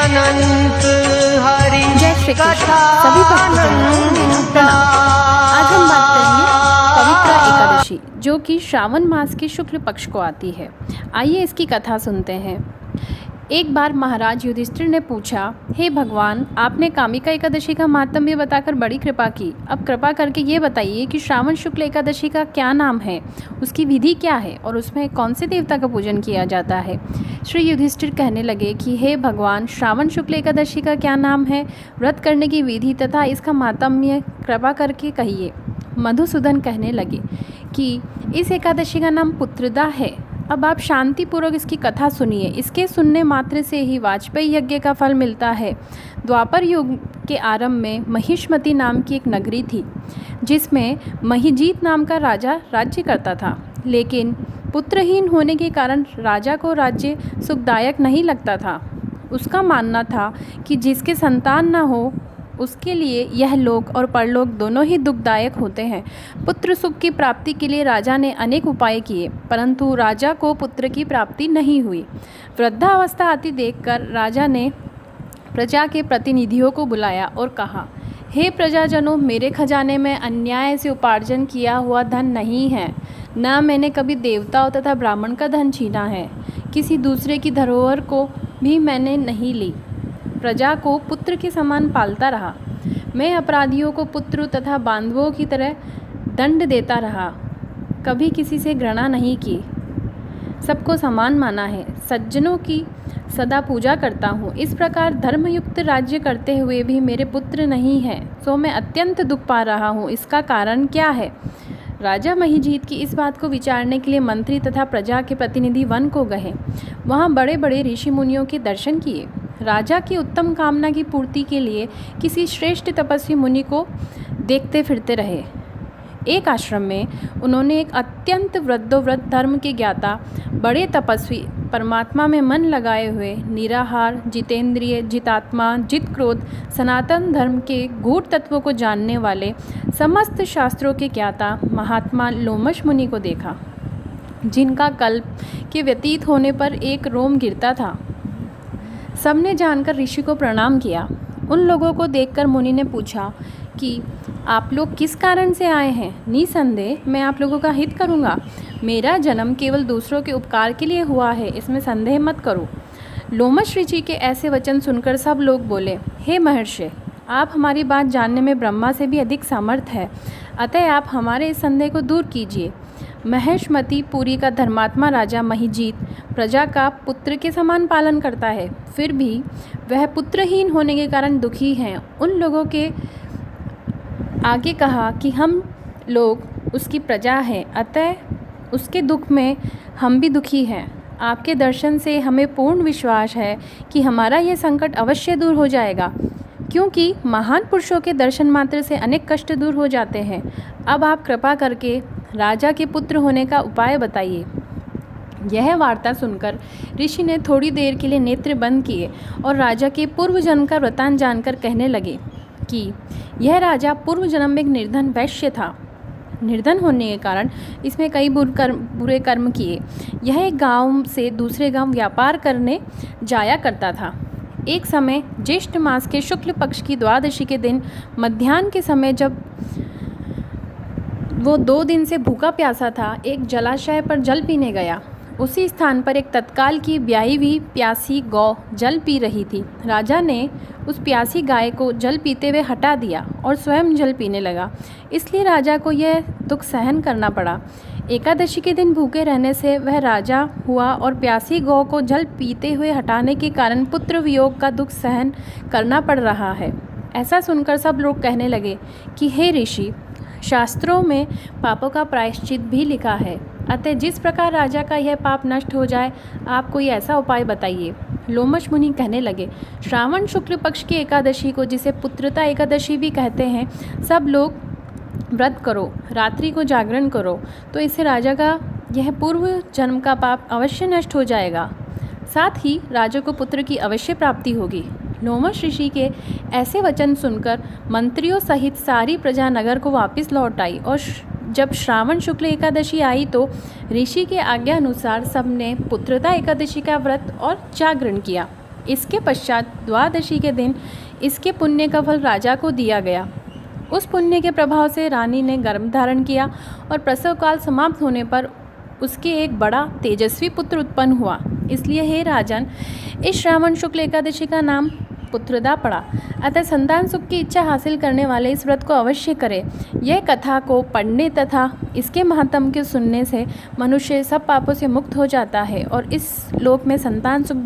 अनंत हरि जय श्री कृष्ण। सभी भक्तजनों को मेरा प्रणाम। आज हम बात करेंगे पवित्र एकादशी, जो कि श्रावण मास के शुक्ल पक्ष को आती है। आइए इसकी कथा सुनते हैं। एक बार महाराज युधिष्ठिर ने पूछा, हे भगवान, आपने कामिका एकादशी का महात्म्य बताकर बड़ी कृपा की। अब कृपा करके ये बताइए कि श्रावण शुक्ल एकादशी का क्या नाम है, उसकी विधि क्या है और उसमें कौन से देवता का पूजन किया जाता है। श्री युधिष्ठिर कहने लगे कि हे भगवान, श्रावण शुक्ल एकादशी का क्या नाम है, व्रत करने की विधि तथा इसका महात्म्य कृपा करके कहिए। मधुसूदन कहने लगे कि इस एकादशी का नाम पुत्रदा है। अब आप शांतिपूर्वक इसकी कथा सुनिए। इसके सुनने मात्र से ही वाजपेयी यज्ञ का फल मिलता है। द्वापर युग के आरंभ में महिष्मती नाम की एक नगरी थी, जिसमें महिजीत नाम का राजा राज्य करता था। लेकिन पुत्रहीन होने के कारण राजा को राज्य सुखदायक नहीं लगता था। उसका मानना था कि जिसके संतान न हो उसके लिए यह लोक और परलोक दोनों ही दुखदायक होते हैं। पुत्र सुख की प्राप्ति के लिए राजा ने अनेक उपाय किए, परंतु राजा को पुत्र की प्राप्ति नहीं हुई। वृद्धावस्था आती देखकर राजा ने प्रजा के प्रतिनिधियों को बुलाया और कहा, हे प्रजाजनों, मेरे खजाने में अन्याय से उपार्जन किया हुआ धन नहीं है। न मैंने कभी देवताओं तथा ब्राह्मण का धन छीना है। किसी दूसरे की धरोहर को भी मैंने नहीं ली। प्रजा को पुत्र के समान पालता रहा। मैं अपराधियों को पुत्र तथा बांधवों की तरह दंड देता रहा। कभी किसी से घृणा नहीं की। सबको समान माना है। सज्जनों की सदा पूजा करता हूँ। इस प्रकार धर्मयुक्त राज्य करते हुए भी मेरे पुत्र नहीं है, सो मैं अत्यंत दुख पा रहा हूँ। इसका कारण क्या है। राजा महिजीत की इस बात को विचारने के लिए मंत्री तथा प्रजा के प्रतिनिधि वन को गए। वहाँ बड़े बड़े ऋषि मुनियों के दर्शन किए। राजा की उत्तम कामना की पूर्ति के लिए किसी श्रेष्ठ तपस्वी मुनि को देखते फिरते रहे। एक आश्रम में उन्होंने एक अत्यंत वृद्धोवृद्ध धर्म के ज्ञाता, बड़े तपस्वी, परमात्मा में मन लगाए हुए, निराहार, जितेंद्रिय, जितात्मा, जित क्रोध, सनातन धर्म के गूढ़ तत्वों को जानने वाले, समस्त शास्त्रों के ज्ञाता महात्मा लोमश मुनि को देखा, जिनका कल्प के व्यतीत होने पर एक रोम गिरता था। सबने जानकर ऋषि को प्रणाम किया। उन लोगों को देखकर मुनि ने पूछा कि आप लोग किस कारण से आए हैं। निसंदेह मैं आप लोगों का हित करूंगा। मेरा जन्म केवल दूसरों के उपकार के लिए हुआ है, इसमें संदेह मत करो। लोमश ऋषि के ऐसे वचन सुनकर सब लोग बोले, हे महर्षि, आप हमारी बात जानने में ब्रह्मा से भी अधिक समर्थ है, अतः आप हमारे इस संदेह को दूर कीजिए। महिष्मती पुरी का धर्मात्मा राजा महिजीत प्रजा का पुत्र के समान पालन करता है, फिर भी वह पुत्रहीन होने के कारण दुखी हैं। उन लोगों के आगे कहा कि हम लोग उसकी प्रजा हैं, अतः उसके दुख में हम भी दुखी हैं। आपके दर्शन से हमें पूर्ण विश्वास है कि हमारा यह संकट अवश्य दूर हो जाएगा, क्योंकि महान पुरुषों के दर्शन मात्र से अनेक कष्ट दूर हो जाते हैं। अब आप कृपा करके राजा के पुत्र होने का उपाय बताइए। यह वार्ता सुनकर ऋषि ने थोड़ी देर के लिए नेत्र बंद किए और राजा के पूर्व जन्म का वृतांत जानकर कहने लगे कि यह राजा पूर्व जन्म में एक निर्धन वैश्य था। निर्धन होने के कारण इसमें कई बुरे कर्म किए। यह एक गांव से दूसरे गांव व्यापार करने जाया करता था। एक समय ज्येष्ठ मास के शुक्ल पक्ष की द्वादशी के दिन मध्याह्न के समय, जब वो 2 दिन से भूखा प्यासा था, एक जलाशय पर जल पीने गया। उसी स्थान पर एक तत्काल की ब्याही हुई प्यासी गौ जल पी रही थी। राजा ने उस प्यासी गाय को जल पीते हुए हटा दिया और स्वयं जल पीने लगा। इसलिए राजा को यह दुख सहन करना पड़ा। एकादशी के दिन भूखे रहने से वह राजा हुआ और प्यासी गौ को जल पीते हुए हटाने के कारण पुत्र वियोग का दुख सहन करना पड़ रहा है। ऐसा सुनकर सब लोग कहने लगे कि हे ऋषि, शास्त्रों में पापों का प्रायश्चित भी लिखा है, अतः जिस प्रकार राजा का यह पाप नष्ट हो जाए, आप कोई ऐसा उपाय बताइए। लोमश मुनि कहने लगे, श्रावण शुक्ल पक्ष की एकादशी को, जिसे पुत्रता एकादशी भी कहते हैं, सब लोग व्रत करो, रात्रि को जागरण करो, तो इससे राजा का यह पूर्व जन्म का पाप अवश्य नष्ट हो जाएगा। साथ ही राजा को पुत्र की अवश्य प्राप्ति होगी। लोमश ऋषि के ऐसे वचन सुनकर मंत्रियों सहित सारी प्रजा नगर को वापस लौट आई और जब श्रावण शुक्ल एकादशी आई तो ऋषि के आज्ञा अनुसार सबने पुत्रता एकादशी का व्रत और जागरण किया। इसके पश्चात द्वादशी के दिन इसके पुण्य का फल राजा को दिया गया। उस पुण्य के प्रभाव से रानी ने गर्भ धारण किया और प्रसव काल समाप्त होने पर उसके एक बड़ा तेजस्वी पुत्र उत्पन्न हुआ। इसलिए हे राजन, इस श्रावण शुक्ल एकादशी का नाम पुत्रदा पड़ा। अतः संतान सुख की इच्छा हासिल करने वाले इस व्रत को अवश्य करें। यह कथा को पढ़ने तथा इसके महात्म के सुनने से मनुष्य सब पापों से मुक्त हो जाता है और इस लोक में संतान सुख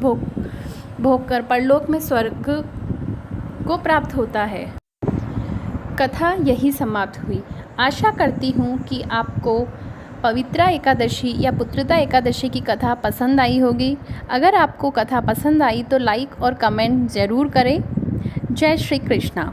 भोग कर परलोक में स्वर्ग को प्राप्त होता है। कथा यही समाप्त हुई। आशा करती हूँ कि आपको पवित्रा एकादशी या पुत्रदा एकादशी की कथा पसंद आई होगी। अगर आपको कथा पसंद आई तो लाइक और कमेंट ज़रूर करें। जय श्री कृष्णा।